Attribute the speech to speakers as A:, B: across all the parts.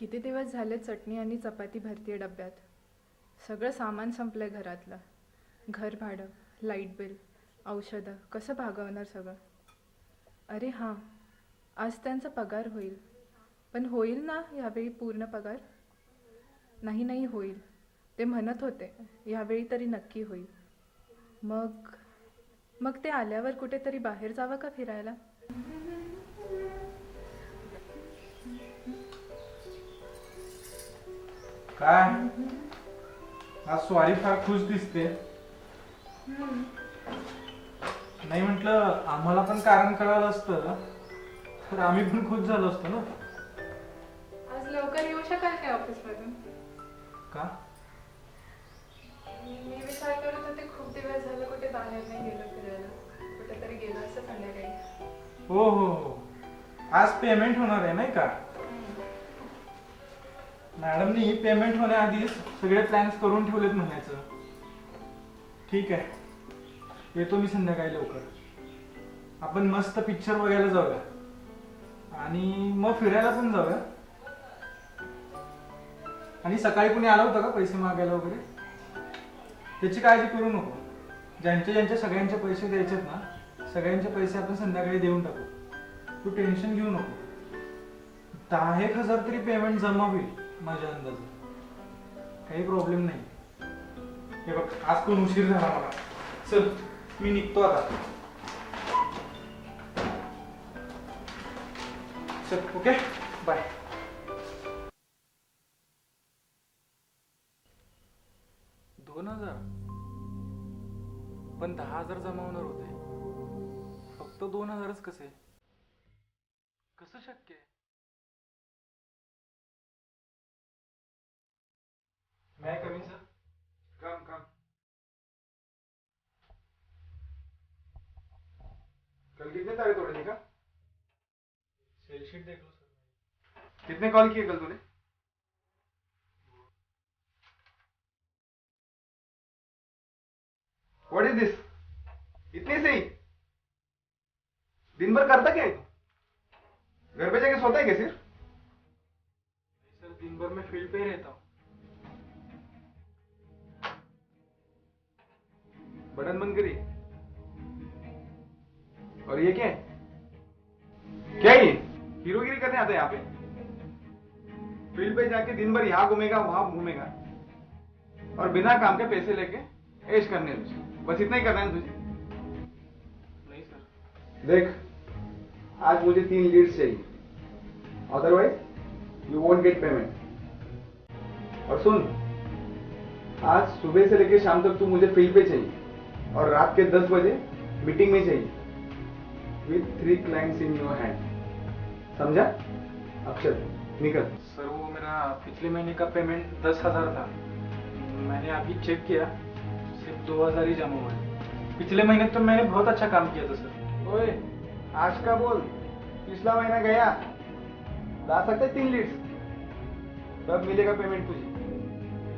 A: किती दिवस झाले चटणी आणि चपाती भरतीये डब्यात. सगळं सामान संपलंय घरातलं. घर भाडं, लाईट बिल, औषधं, कसं भागवणार सगळं. अरे हां, आज त्यांचा पगार होईल. पण होईल ना ह्यावेळी पूर्ण पगार? नाही नाही होईल. ते म्हणत होते ह्यावेळी तरी नक्की होईल. मग मग ते आल्यावर कुठेतरी बाहेर जावं का फिरायला?
B: काय आज स्वारी फार खुश दिसते. नाही म्हटलं आम्हाला पण कारण कळालं असतं तर आम्ही पण खुश झालो असतो ना.
A: आज लवकर येऊ शकाल काय ऑफिसमधून?
B: का?
A: मी विचार करत होते खूप दिवस झाले कुठे बाहेर नाही गेलो फिरायला. कुठेतरी गेलो असं संध्याकाळी.
B: हो हो हो, आज पेमेंट होणार आहे नाही का? मॅडमनी पेमेंट होण्याआधीच सगळे प्लॅन्स करून ठेवलेत म्हणायचं. ठीक आहे, येतो मी संध्याकाळी लवकर. आपण मस्त पिक्चर बघायला जाऊया आणि मग फिरायला पण जाऊया. आणि सकाळी कुणी आलं होतं का पैसे मागायला वगैरे? त्याची काळजी करू नको. ज्यांचे सगळ्यांचे पैसे द्यायचेत ना, सगळ्यांचे पैसे आपण संध्याकाळी देऊन टाकू. तू टेन्शन घेऊ नको. 10,000 तरी पेमेंट जमा होईल माझ्या अंदाजे. काही प्रॉब्लेम नाही. हे बघ, आज पण उशीर झाला मला. चल मी निघतो आता. चल, ओके, बाय. 2,000? पण 10,000 जमा होणार होते. फक्त 2,000च कसे? कसं शक्य आहे? मैं कमी सर? कम कम. कल कितने तारे तोड़े थे का? सेल शीट देख लो सर. कितने कॉल किए कल तूने? व्हाट इज दिस? इतने से ही? दिन भर करता क्या है तू? घर पे जाके सोता है क्या सिर्फ? सर, दिन भर मैं फील्ड पे ही रहता हूँ. बटन बंद करिए. और ये क्या है? क्या है ये? हीरोगिरी करने आता है यहाँ पे? फील्ड पे जाके दिन भर यहाँ घूमेगा वहां घूमेगा और बिना काम के पैसे लेके ऐश करने हैं तुझे. बस इतना ही करना है तुझे? नहीं सर. देख, आज मुझे 3 लीड्स चाहिए, otherwise you won't get payment. और सुन, आज सुबह से लेकर शाम तक तू मुझे फील्ड पे चाहिए और रात के 10 बजे मीटिंग में चाहिए with 3 clients in your hand. समझा? अक्षर, निकल. सर, वो मेरा पिछले महीने का पेमेंट 10,000 था. मैंने अभी चेक किया, सिर्फ 2,000 ही जमा हुआ है. पिछले महीने तो मैंने बहुत अच्छा काम किया था सर. ओए, आज का बोल. पिछला महीना गया. ला सकते 3 लीड्स. तब मिलेगा पेमेंट तुझे.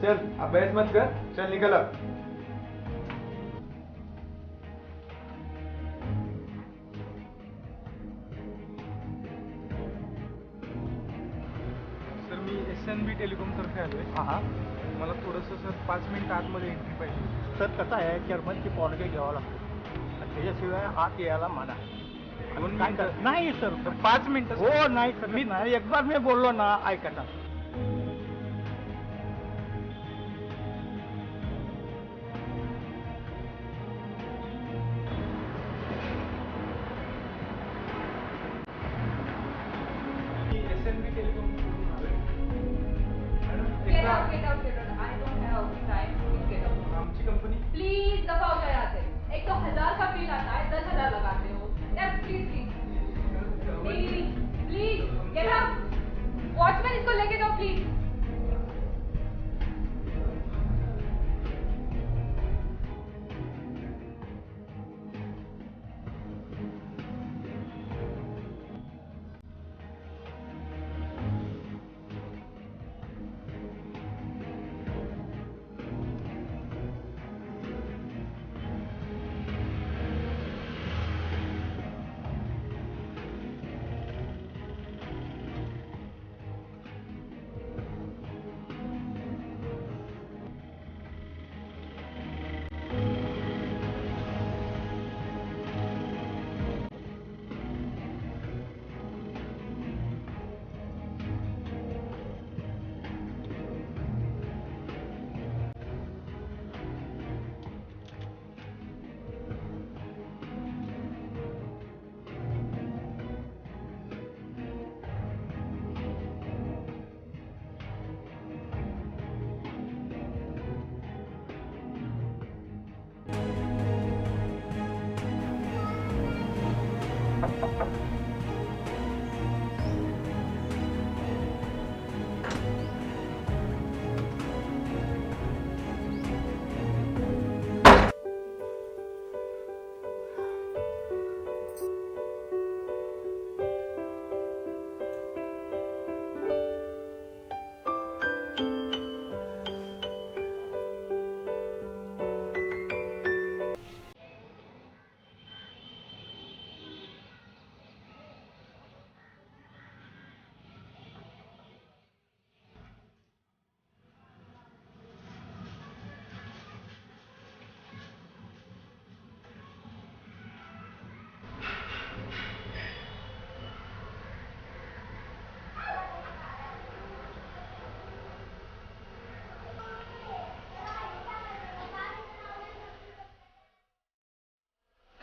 B: चल, अब बहस मत कर. चल निकल अब. सर, मी SNB टेलिकॉम तर्फे आलोय.
C: हां.
B: मला थोडंसं सर 5 मिनिट आतमध्ये एंट्री पाहिजे.
C: सर कसं आहे, चेअरमनची परवानगी घ्यावं लागते आणि त्याच्याशिवाय आत यायला मना आहे.
B: 2
C: काय
B: मिनिटं.
C: नाही सर.
B: 5 मिनिटं.
C: हो नाही सर, मी नाही. एक बार मी बोललो ना, ऐका ना.
B: मी SNB टेलिकॉम कडून आलोय. मॅडम,
D: Get
B: एकदा
D: out, get out, get out. I don't have time. Please get out.
B: आमची कंपनी.
D: प्लीज दफा हो जाओ यहाँ से. एक तो 1,000 का बिल आता है, 10,000 लगाते हो. यार please please please get out. Watchman इसको लेके जाओ प्लीज.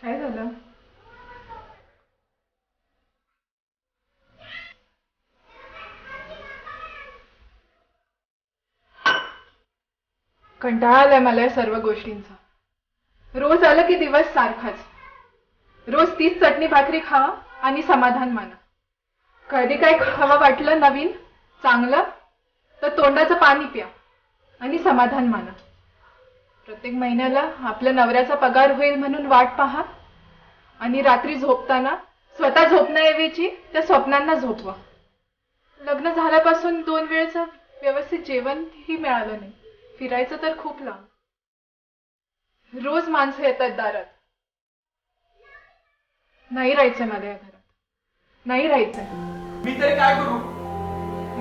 A: काय झालं? कंटाळा आलाय मला या सर्व गोष्टींचा. रोज आलं की दिवस सारखाच. रोज तीच चटणी भाकरी खावा आणि समाधान माना. कधी काय खावं वाटलं नवीन चांगलं तर तोंडाचं पाणी प्या आणि समाधान माना. प्रत्येक महिन्याला आपल्या नवऱ्याचा पगार होईल म्हणून वाट पहा आणि रात्री झोपताना स्वतः झोपण्याऐवजी त्या स्वप्नांना झोपवा. लग्न झाल्यापासून 2 वेळचं व्यवस्थित जेवणही मिळालं नाही. फिरायचं तर खूप लांब. रोज माणसं येतात दारात. नाही राहायचंय मला या घरात. नाही राहायचंय.
E: मी तरी काय करू?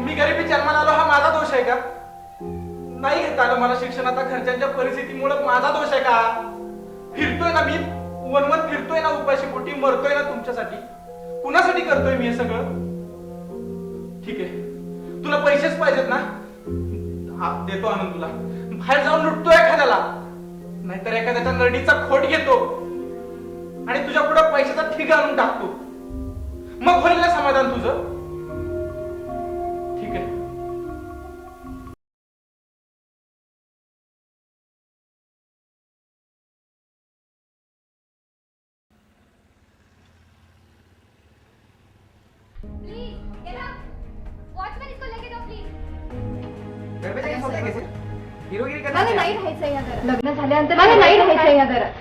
E: मी गरिबी जन्माला आलो हा माझा दोष आहे का? नाही घेता आलं मला शिक्षणाचा खर्चांच्या परिस्थितीमुळे माझा दोष आहे का? फिरतोय ना मी वनवत फिरतोय ना उपाशी पोटी मरतोय ना तुमच्यासाठी. कुणासाठी करतोय मी हे सगळं? ठीक आहे, तुला पैसेच पाहिजेत ना? हा देतो आणून तुला. बाहेर जाऊन लुटतो एखाद्याला, नाहीतर एखाद्याच्या नरडीचा खोट घेतो आणि तुझ्या पुढे पैशाचा ठिगा आणून टाकतो. मग होईल ना समाधान तुझं? ठीक आहे.
D: Please get up. वॉचमैन इसको लेके जाओ प्लीज.
F: मला नाही राहायचं या घरात. लग्न झाल्यानंतर मला नाही राहायचं या घरात.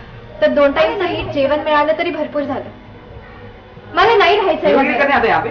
F: तर 2 टाइमचं नीट जेवण मिळालं तरी भरपूर झालं. मला नाही राहायचं या घरात.